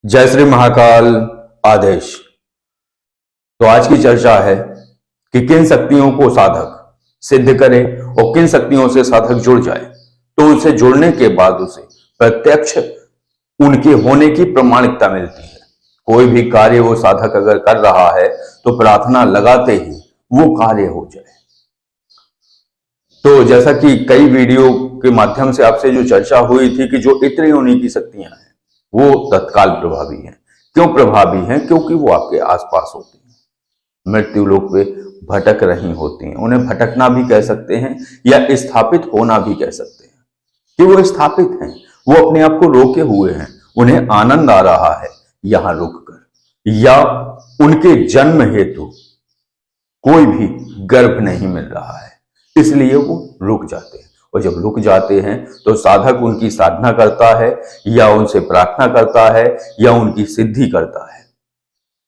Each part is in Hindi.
जय श्री महाकाल आदेश। तो आज की चर्चा है कि किन शक्तियों को साधक सिद्ध करे और किन शक्तियों से साधक जुड़ जाए तो उसे जुड़ने के बाद उसे प्रत्यक्ष उनके होने की प्रमाणिकता मिलती है। कोई भी कार्य वो साधक अगर कर रहा है तो प्रार्थना लगाते ही वो कार्य हो जाए। तो जैसा कि कई वीडियो के माध्यम से आपसे जो चर्चा हुई थी कि जो इतनी योनि की शक्तियां हैं वो तत्काल प्रभावी हैं। क्यों प्रभावी हैं? क्योंकि वो आपके आसपास होती हैं, मृत्यु लोक पे भटक रही होती हैं। उन्हें भटकना भी कह सकते हैं या स्थापित होना भी कह सकते हैं कि वो स्थापित हैं, वो अपने आप को रोके हुए हैं, उन्हें आनंद आ रहा है यहां रुककर, या उनके जन्म हेतु कोई भी गर्भ नहीं मिल रहा है, इसलिए वो रुक जाते हैं। और जब रुक जाते हैं तो साधक उनकी साधना करता है या उनसे प्रार्थना करता है या उनकी सिद्धि करता है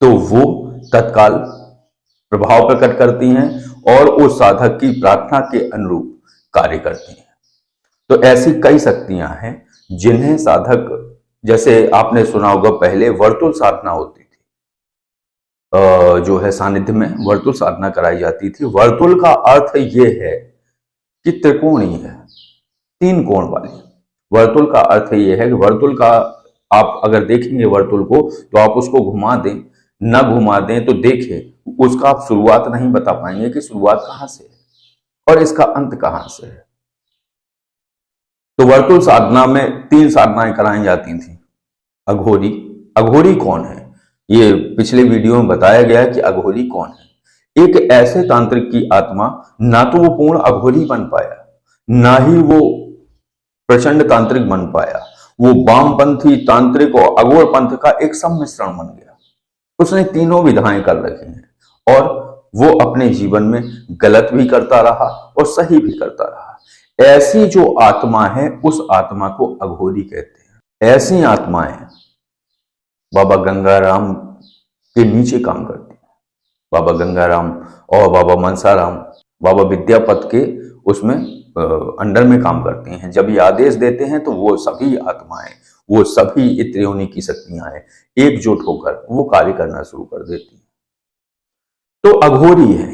तो वो तत्काल प्रभाव प्रकट करती हैं और उस साधक की प्रार्थना के अनुरूप कार्य करती हैं। तो ऐसी कई शक्तियां हैं जिन्हें साधक, जैसे आपने सुना होगा पहले वर्तुल साधना होती थी, जो है सानिध्य में वर्तुल साधना कराई जाती थी। वर्तुल का अर्थ ये है कि त्रिकोणीय है, तीन कोण वाली। वर्तुल का अर्थ ये है कि वर्तुल का आप अगर देखेंगे वर्तुल को तो आप उसको घुमा दें न घुमा दें तो देखें, उसका आप शुरुआत नहीं बता पाएंगे कि शुरुआत कहां से है और इसका अंत कहां से है। तो वर्तुल साधना में तीन साधनाएं कराई जाती थी। अघोरी, अघोरी कौन है? ये पिछले वीडियो में बताया गया है कि अघोरी कौन है। एक ऐसे तांत्रिक की आत्मा, ना तो वो पूर्ण अघोरी बन पाया ना ही वो प्रचंड तांत्रिक बन पाया, वो वामपंथी तांत्रिक और अघोर पंथ का एक सम्मिश्रण बन गया। उसने तीनों विधाएं कर रखी हैं और वो अपने जीवन में गलत भी करता रहा और सही भी करता रहा। ऐसी जो आत्मा है उस आत्मा को अघोरी कहते हैं। ऐसी आत्माएं बाबा गंगाराम के नीचे काम करती हैं। बाबा गंगाराम और बाबा मनसाराम, बाबा विद्यापत के उसमें अंडर में काम करती हैं। जब ये आदेश देते हैं तो वो सभी आत्माएं, वो सभी इत्र योनि की शक्तियां हैं, एकजुट होकर वो कार्य करना शुरू कर देती हैं। तो अघोरी है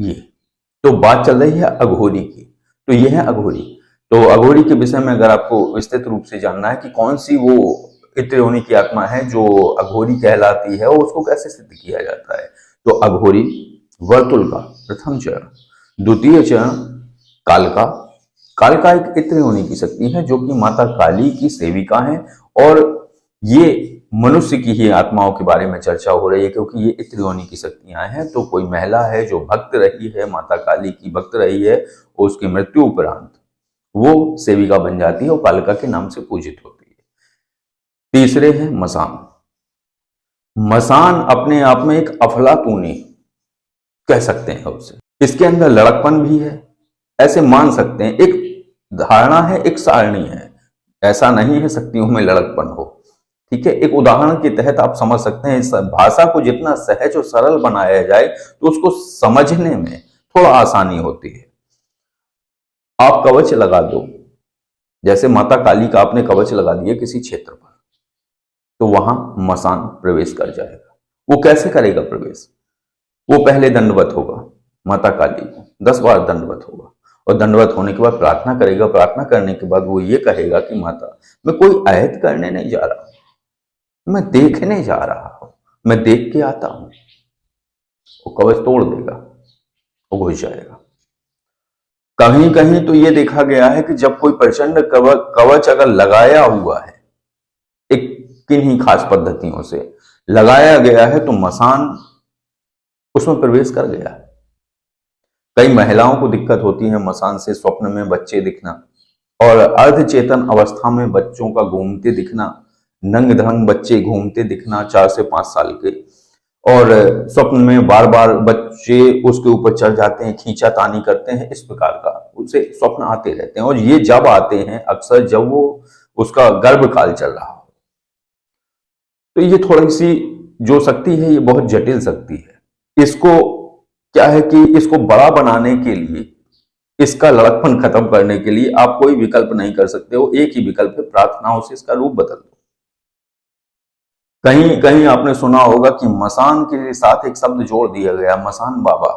ये। तो बात चल रही है अघोरी की, तो ये है अघोरी। तो अघोरी के विषय में अगर आपको विस्तृत रूप से जानना है कि कौन सी वो इत्र योनि की आत्मा है जो अघोरी कहलाती है और उसको कैसे सिद्ध किया जाता है, तो अघोरी वर्तुल का प्रथम चरण। द्वितीय चरण कालका। कालका एक इत्र योनि की शक्ति है जो कि माता काली की सेविका है और ये मनुष्य की ही आत्माओं के बारे में चर्चा हो रही है क्योंकि ये इत्र योनि की शक्तियां हैं। तो कोई महिला है जो भक्त रही है, माता काली की भक्त रही है, और उसकी मृत्यु उपरांत वो सेविका बन जाती है और कालका के नाम से पूजित होती है। तीसरे है मसान। मसान अपने आप में एक अफलातूनी कह सकते हैं उसे, इसके अंदर लड़कपन भी है, ऐसे मान सकते हैं। एक धारणा है, एक सारणी है, ऐसा नहीं है शक्तियों में लड़कपन हो, ठीक है। एक उदाहरण के तहत आप समझ सकते हैं, इस भाषा को जितना सहज और सरल बनाया जाए तो उसको समझने में थोड़ा आसानी होती है। आप कवच लगा दो, जैसे माता काली का आपने कवच लगा दिया किसी क्षेत्र पर, तो वहां मसान प्रवेश कर जाएगा। वो कैसे करेगा प्रवेश? वो पहले दंडवत होगा माता काली को, 10 बार दंडवत होगा और दंडवत होने के बाद प्रार्थना करेगा। प्रार्थना करने के बाद वो ये कहेगा कि माता, मैं कोई अहित करने नहीं जा रहा, मैं देखने जा रहा हूं, मैं देख के आता हूं। वो कवच तोड़ देगा, वो घुस जाएगा। कहीं कहीं तो ये देखा गया है कि जब कोई प्रचंड कवच अगर लगाया हुआ है, एक किन्हीं खास पद्धतियों से लगाया गया है, तो मसान उसमें प्रवेश कर गया। कई महिलाओं को दिक्कत होती है मसान से, स्वप्न में बच्चे दिखना और अर्धचेतन अवस्था में बच्चों का घूमते दिखना, नंग धड़ंग बच्चे घूमते दिखना 4 से 5 साल के, और स्वप्न में बार बार बच्चे उसके ऊपर चढ़ जाते हैं, खींचातानी करते हैं, इस प्रकार का उसे स्वप्न आते रहते हैं। और ये जब आते हैं अक्सर जब वो उसका गर्भकाल चल रहा हो। तो ये थोड़ी सी जो शक्ति है ये बहुत जटिल शक्ति है। इसको क्या है कि इसको बड़ा बनाने के लिए, इसका लड़कपन खत्म करने के लिए आप कोई विकल्प नहीं कर सकते हो। एक ही विकल्प है, प्रार्थनाओं से इसका रूप बदल दो। कहीं कहीं आपने सुना होगा कि मसान के साथ एक शब्द जोड़ दिया गया, मसान बाबा।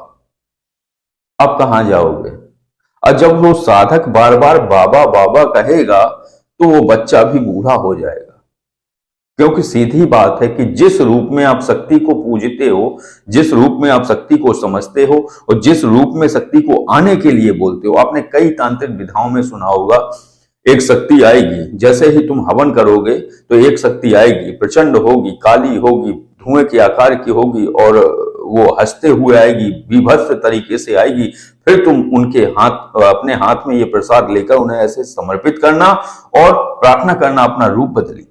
अब कहां जाओगे? और जब वो साधक बार बार बाबा बाबा कहेगा तो वो बच्चा भी बूढ़ा हो जाएगा। क्योंकि सीधी बात है कि जिस रूप में आप शक्ति को पूजते हो, जिस रूप में आप शक्ति को समझते हो और जिस रूप में शक्ति को आने के लिए बोलते हो, आपने कई तांत्रिक विधाओं में सुना होगा, एक शक्ति आएगी, जैसे ही तुम हवन करोगे तो एक शक्ति आएगी, प्रचंड होगी, काली होगी, धुएं के आकार की होगी और वो हंसते हुए आएगी, विभत्स तरीके से आएगी। फिर तुम उनके हाथ, अपने हाथ में ये प्रसाद लेकर उन्हें ऐसे समर्पित करना और प्रार्थना करना, अपना रूप बदलिए।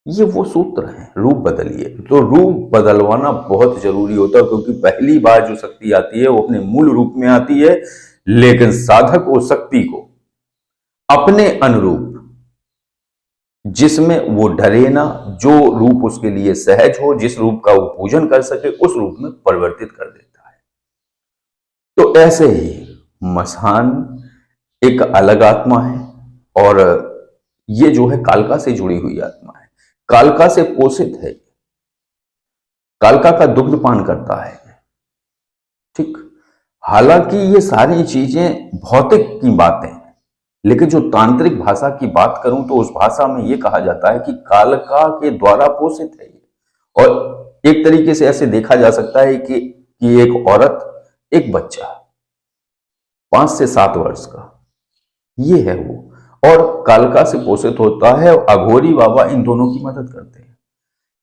ये वो सूत्र है, रूप बदलिए। तो रूप बदलवाना बहुत जरूरी होता है, क्योंकि पहली बार जो शक्ति आती है वो अपने मूल रूप में आती है, लेकिन साधक उस शक्ति को अपने अनुरूप, जिसमें वो डरे ना, जो रूप उसके लिए सहज हो, जिस रूप का वो पूजन कर सके, उस रूप में परिवर्तित कर देता है। तो ऐसे ही मसान एक अलग आत्मा है और ये जो है कालका से जुड़ी हुई आत्मा है, कालका से पोषित है, कालका का दुग्ध पान करता है। ठीक, हालांकि ये सारी चीजें भौतिक की बातें हैं, लेकिन जो तांत्रिक भाषा की बात करूं तो उस भाषा में यह कहा जाता है कि कालका के द्वारा पोषित है ये। और एक तरीके से ऐसे देखा जा सकता है कि एक औरत, एक बच्चा 5 से 7 वर्ष का, ये है वो, और कालका से पोषित होता है। अघोरी बाबा इन दोनों की मदद करते हैं।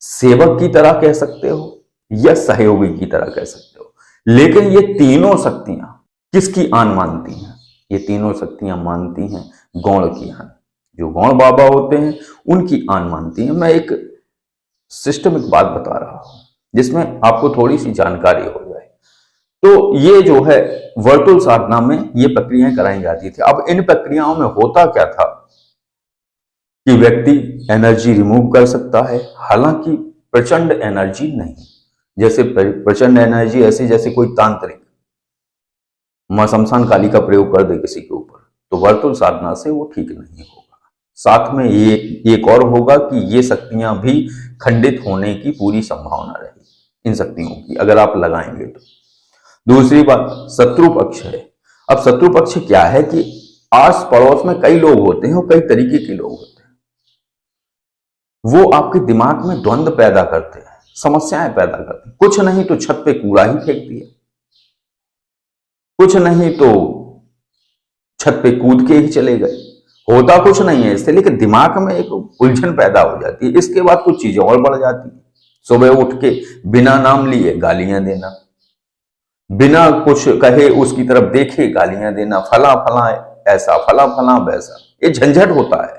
सेवक की तरह कह सकते हो या सहयोगी की तरह कह सकते हो, लेकिन ये तीनों शक्तियां किसकी आन मानती हैं? ये तीनों शक्तियां मानती हैं गौण की आन। जो गौण बाबा होते हैं उनकी आन मानती हैं। मैं एक सिस्टमिक बात बता रहा हूं जिसमें आपको थोड़ी सी जानकारी हो जाए। तो ये जो है वर्तुल साधना में ये प्रक्रियाएं कराई जाती थी। अब इन प्रक्रियाओं में होता क्या था कि व्यक्ति एनर्जी रिमूव कर सकता है, हालांकि प्रचंड एनर्जी नहीं। जैसे प्रचंड एनर्जी ऐसे जैसे कोई तांत्रिक मां शमशान काली का प्रयोग कर दे किसी के ऊपर, तो वर्तुल साधना से वो ठीक नहीं होगा। साथ में ये एक और होगा कि ये शक्तियां भी खंडित होने की पूरी संभावना रहेगी इन शक्तियों की, अगर आप लगाएंगे तो। दूसरी बात शत्रु पक्ष है। अब शत्रु पक्ष क्या है कि आस पड़ोस में कई लोग होते हैं और कई तरीके के लोग होते हैं। वो आपके दिमाग में द्वंद्व पैदा करते हैं, समस्याएं पैदा करते हैं। कुछ नहीं तो छत पे कूड़ा ही फेंक दिया, कुछ नहीं तो छत पे कूद के ही चले गए। होता कुछ नहीं है इससे, लेकिन दिमाग में एक उलझन पैदा हो जाती है। इसके बाद कुछ चीजें और बढ़ जाती है। सुबह उठ के बिना नाम लिए गालियां देना, बिना कुछ कहे उसकी तरफ देखे गालियां देना, फला फला ऐसा, फला फला वैसा। ये झंझट होता है।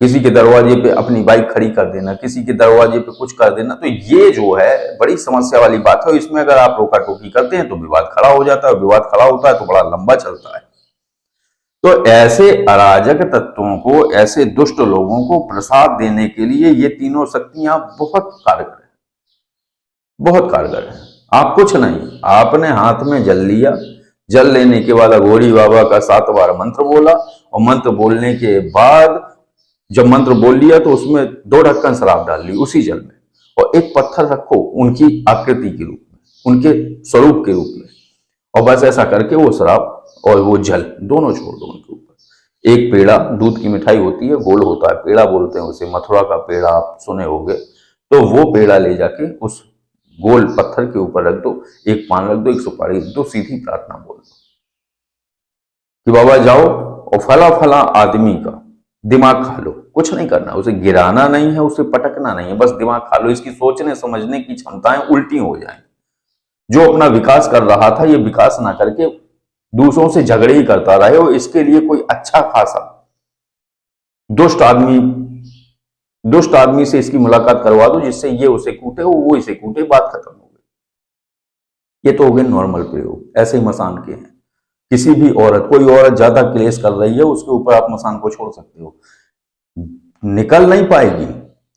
किसी के दरवाजे पे अपनी बाइक खड़ी कर देना, किसी के दरवाजे पे कुछ कर देना, तो ये जो है बड़ी समस्या वाली बात है। इसमें अगर आप रोका टोकी करते हैं तो विवाद खड़ा हो जाता है, विवाद खड़ा होता है तो बड़ा लंबा चलता है। तो ऐसे अराजक तत्वों को, ऐसे दुष्ट लोगों को प्रसाद देने के लिए ये तीनों शक्तियां बहुत कारगर है, बहुत कारगर है। आप कुछ नहीं, आपने हाथ में जल लिया, जल लेने के बाद अघोरी बाबा का 7 बार मंत्र बोला, और मंत्र बोलने के बाद जब मंत्र बोल लिया तो उसमें 2 ढक्कन शराब डाल ली उसी जल में, और एक पत्थर रखो उनकी आकृति के रूप में, उनके स्वरूप के रूप में, और बस ऐसा करके वो शराब और वो जल दोनों छोड़ दो उनके ऊपर। एक पेड़ा, दूध की मिठाई होती है, गोल होता है, पेड़ा बोलते हैं उसे, मथुरा का पेड़ा आप सुने होंगे। तो वो पेड़ा ले जाके उस गोल पत्थर के ऊपर रख दो, एक पान रख दो, एक सुपारी रख दो, सीधी प्रार्थना बोल दो कि बाबा जाओ और फला फला आदमी का दिमाग खा लो। कुछ नहीं करना, उसे गिराना नहीं है, उसे पटकना नहीं है, बस दिमाग खा लो। इसकी सोचने समझने की क्षमताएं उल्टी हो जाएं। जो अपना विकास कर रहा था ये विकास ना करके दूसरों से झगड़े ही करता रहे, और इसके लिए कोई अच्छा खासा दुष्ट आदमी से इसकी मुलाकात करवा दो, जिससे ये उसे कूटे, वो इसे कूटे, बात खत्म हो गई। ये तो हो गए नॉर्मल प्रयोग। ऐसे ही मसान के हैं। किसी भी औरत, कोई औरत ज्यादा क्लेश कर रही है, उसके ऊपर आप मसान को छोड़ सकते हो, निकल नहीं पाएगी,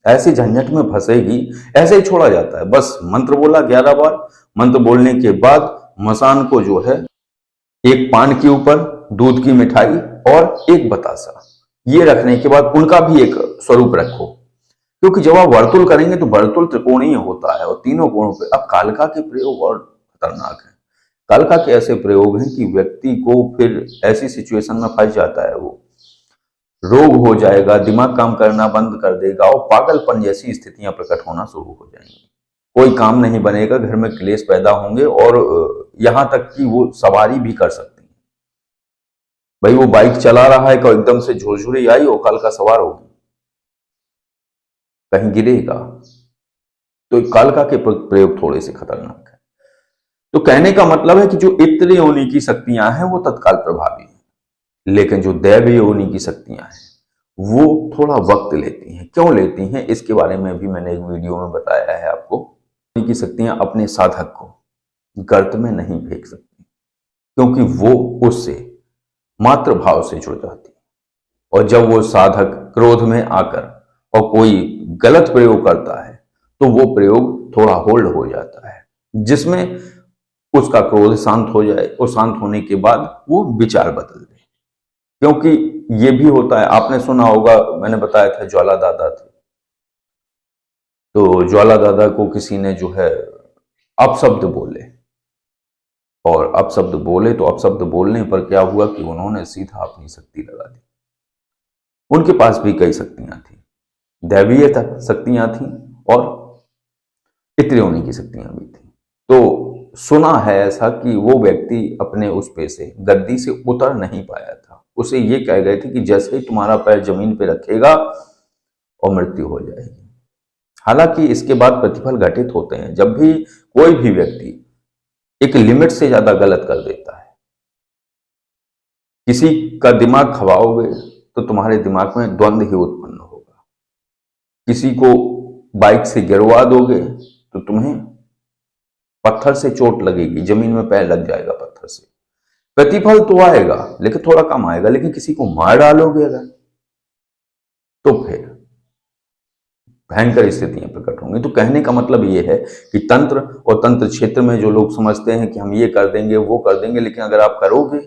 ऐसे झंझट में फंसेगी, ऐसे ही छोड़ा जाता है। बस मंत्र बोला 11 बार, मंत्र बोलने के बाद मसान को जो है एक पान के ऊपर दूध की मिठाई और एक बतासा, ये रखने के बाद उनका भी एक स्वरूप रखो, क्योंकि जब आप वर्तुल करेंगे तो वर्तुल त्रिकोणीय होता है और तीनों कोणों पे। अब कालिका के प्रयोग और खतरनाक है। कालिका के ऐसे प्रयोग हैं कि व्यक्ति को फिर ऐसी सिचुएशन में फंस जाता है, वो रोग हो जाएगा, दिमाग काम करना बंद कर देगा और पागलपन जैसी स्थितियां प्रकट होना शुरू हो जाएंगी। कोई काम नहीं बनेगा, घर में क्लेश पैदा होंगे और यहां तक कि वो सवारी भी कर सकते हैं। भाई वो बाइक चला रहा है, कोई एकदम से झुरझुरी आई और कालिका सवार होगी, कहीं गिरेगा। तो कालिका के प्रयोग थोड़े से खतरनाक है। तो कहने का मतलब है कि जो इतनी योनि की शक्तियां हैं वो तत्काल प्रभावी हैं, लेकिन जो दैवीय योनि की शक्तियां हैं वो थोड़ा वक्त लेती हैं। क्यों लेती हैं, इसके बारे में भी मैंने एक वीडियो में बताया है आपको। की शक्तियां अपने साधक को गर्त में नहीं फेंक सकती, क्योंकि वो उससे मात्र भाव से जुड़ जाती है। और जब वो साधक क्रोध में आकर और कोई गलत प्रयोग करता है तो वो प्रयोग थोड़ा होल्ड हो जाता है, जिसमें उसका क्रोध शांत हो जाए और शांत होने के बाद वो विचार बदल दे। क्योंकि ये भी होता है, आपने सुना होगा, मैंने बताया था ज्वाला दादा थे, तो ज्वाला दादा को किसी ने जो है अपशब्द बोले, और अपशब्द बोले तो अपशब्द बोलने पर क्या हुआ कि उन्होंने सीधा अपनी शक्ति लगा दी। उनके पास भी कई शक्तियां थी, दैवीय शक्तियां थी और पितृयोनि की शक्तियां भी थी। तो सुना है ऐसा कि वो व्यक्ति अपने उस पे से गद्दी से उतर नहीं पाया था। उसे ये कह गए थे कि जैसे ही तुम्हारा पैर जमीन पे रखेगा और मृत्यु हो जाएगी। हालांकि इसके बाद प्रतिफल घटित होते हैं। जब भी कोई भी व्यक्ति एक लिमिट से ज्यादा गलत कर देता है, किसी का दिमाग खवाओगे तो तुम्हारे दिमाग में द्वंद्व ही उत्पन्न होगा। किसी को बाइक से गिरवा दोगे तो तुम्हें पत्थर से चोट लगेगी, जमीन में पैर लग जाएगा पत्थर से। प्रतिफल तो आएगा लेकिन थोड़ा कम आएगा। लेकिन किसी को मार डालोगे अगर, तो फिर भयंकर स्थितियां प्रकट होंगी। तो कहने का मतलब ये है कि तंत्र और तंत्र क्षेत्र में जो लोग समझते हैं कि हम ये कर देंगे वो कर देंगे, लेकिन अगर आप करोगे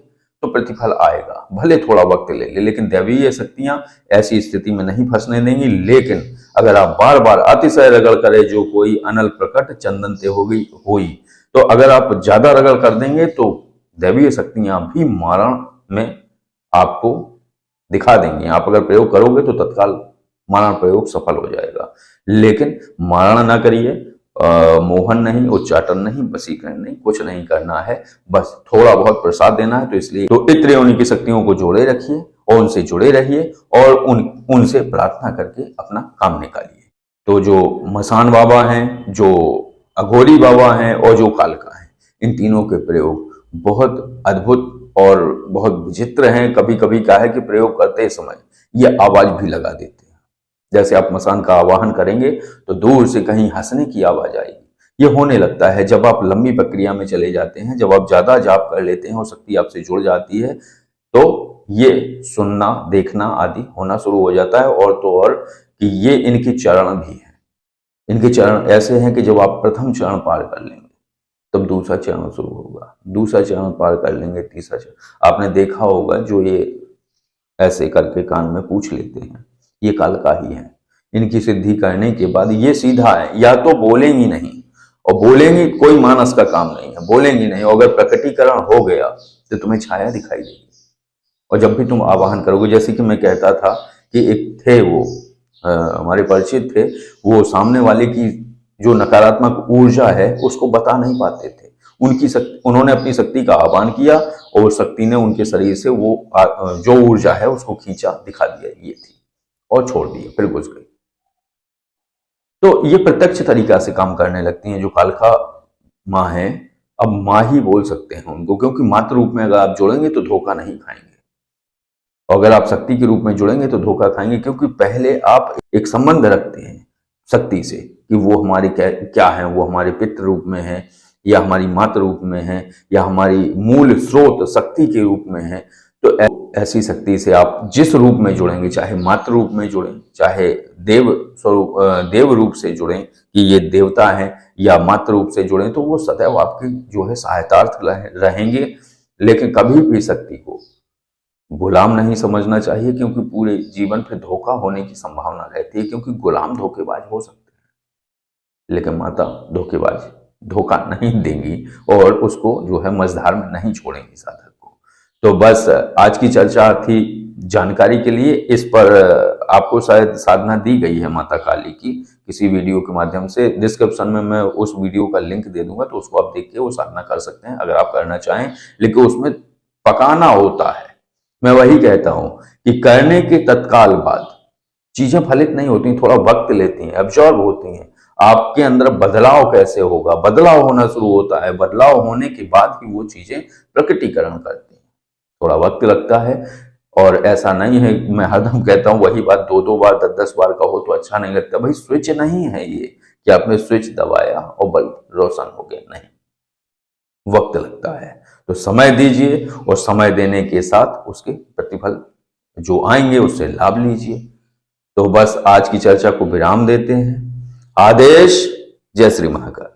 तो प्रतिफल आएगा, भले थोड़ा वक्त ले ले। लेकिन दैवीय शक्तियां ऐसी स्थिति में नहीं फंसने देंगी। लेकिन अगर आप बार बार अतिशय रगड़ करे, जो कोई अनल प्रकट चंदन ते होगी हुई, तो अगर आप ज्यादा रगड़ कर देंगे तो दैवीय शक्तियां भी मारण में आपको दिखा देंगी। आप अगर प्रयोग करोगे तो तत्काल मारण प्रयोग सफल हो जाएगा। लेकिन मारण ना करिए, मोहन नहीं, उच्चाटन नहीं, वशीकरण नहीं, कुछ नहीं करना है, बस थोड़ा बहुत प्रसाद देना है। तो इसलिए तो इतने की शक्तियों को जोड़े रखिए और उनसे जुड़े रहिए और उनसे प्रार्थना करके अपना काम निकालिए। तो जो मसान बाबा हैं, जो अघोरी बाबा हैं और जो कालिका हैं, इन तीनों के प्रयोग बहुत अद्भुत और बहुत विचित्र हैं। कभी कभी क्या है कि प्रयोग करते समय ये आवाज भी लगा देते हैं। जैसे आप मसान का आवाहन करेंगे तो दूर से कहीं हंसने की आवाज आएगी। ये होने लगता है जब आप लंबी प्रक्रिया में चले जाते हैं, जब आप ज्यादा जाप कर लेते हैं और शक्ति आपसे जुड़ जाती है, तो ये सुनना, देखना आदि होना शुरू हो जाता है। और तो और कि ये इनके चरण भी हैं। इनके चरण ऐसे हैं कि जब आप प्रथम चरण पार कर लेंगे तब दूसरा चरण शुरू होगा, दूसरा चरण पार कर लेंगे तीसरा चरण। आपने देखा होगा जो ये ऐसे करके कान में पूछ लेते हैं, ये कालिका ही है। इनकी सिद्धि करने के बाद ये सीधा है, या तो बोलेंगी नहीं, और बोलेंगी कोई मानस का काम नहीं है, बोलेंगी नहीं। और अगर प्रकटीकरण हो गया तो तुम्हें छाया दिखाई देगी। और जब भी तुम आवाहन करोगे, जैसे कि मैं कहता था कि एक थे वो हमारे परिचित थे, वो सामने वाले की जो नकारात्मक ऊर्जा है उसको बता नहीं पाते थे। उन्होंने अपनी शक्ति का आह्वान किया और शक्ति ने उनके शरीर से वो जो ऊर्जा है उसको खींचा, दिखा दिया ये थी, और छोड़ दिया, फिर घुस गई। तो ये प्रत्यक्ष तरीका से काम करने लगती हैं जो कालिका माँ है। अब माँ ही बोल सकते हैं उनको, क्योंकि मातृ रूप में अगर आप जुड़ेंगे तो धोखा नहीं खाएंगे, और अगर आप शक्ति के रूप में जुड़ेंगे तो धोखा खाएंगे। क्योंकि पहले आप एक संबंध रखते हैं शक्ति से कि वो हमारे क्या है, वो हमारे पितृ रूप में है या हमारी मातृ रूप में है या हमारी मूल स्रोत शक्ति के रूप में है। तो ऐसी शक्ति से आप जिस रूप में जुड़ेंगे, चाहे मातृ रूप में जुड़ें, चाहे देव रूप से जुड़ें कि ये देवता है, या मातृ रूप से जुड़ें, तो वो सदैव आपकी जो है सहायतार्थ रहेंगे। लेकिन कभी भी शक्ति को गुलाम नहीं समझना चाहिए, क्योंकि पूरे जीवन फिर धोखा होने की संभावना रहती है, क्योंकि गुलाम धोखेबाज हो सकते हैं लेकिन माता धोखेबाज धोखा नहीं देंगी और उसको जो है मझधार में नहीं छोड़ेंगी साधक को। तो बस आज की चर्चा थी जानकारी के लिए, इस पर आपको शायद साधना दी गई है माता काली की किसी वीडियो के माध्यम से। डिस्क्रिप्शन में मैं उस वीडियो का लिंक दे दूंगा, तो उसको आप देख के वो साधना कर सकते हैं अगर आप करना चाहें, लेकिन उसमें पकाना होता है। मैं वही कहता हूं कि करने के तत्काल बाद चीजें फलित नहीं होती, थोड़ा वक्त लेती हैं, एब्जॉर्ब होती हैं। आपके अंदर बदलाव कैसे होगा, बदलाव होना शुरू होता है, बदलाव होने के बाद ही वो चीजें प्रकटीकरण करती हैं। थोड़ा वक्त लगता है और ऐसा नहीं है, मैं हरदम कहता हूं वही बात 2-2 बार 10-10 बार कहो तो अच्छा नहीं लगता। भाई स्विच नहीं है ये कि आपने स्विच दबाया और बल्ब रोशन हो गया, नहीं, वक्त लगता है। तो समय दीजिए और समय देने के साथ उसके प्रतिफल जो आएंगे उससे लाभ लीजिए। तो बस आज की चर्चा को विराम देते हैं। आदेश। जय श्री महाकाल।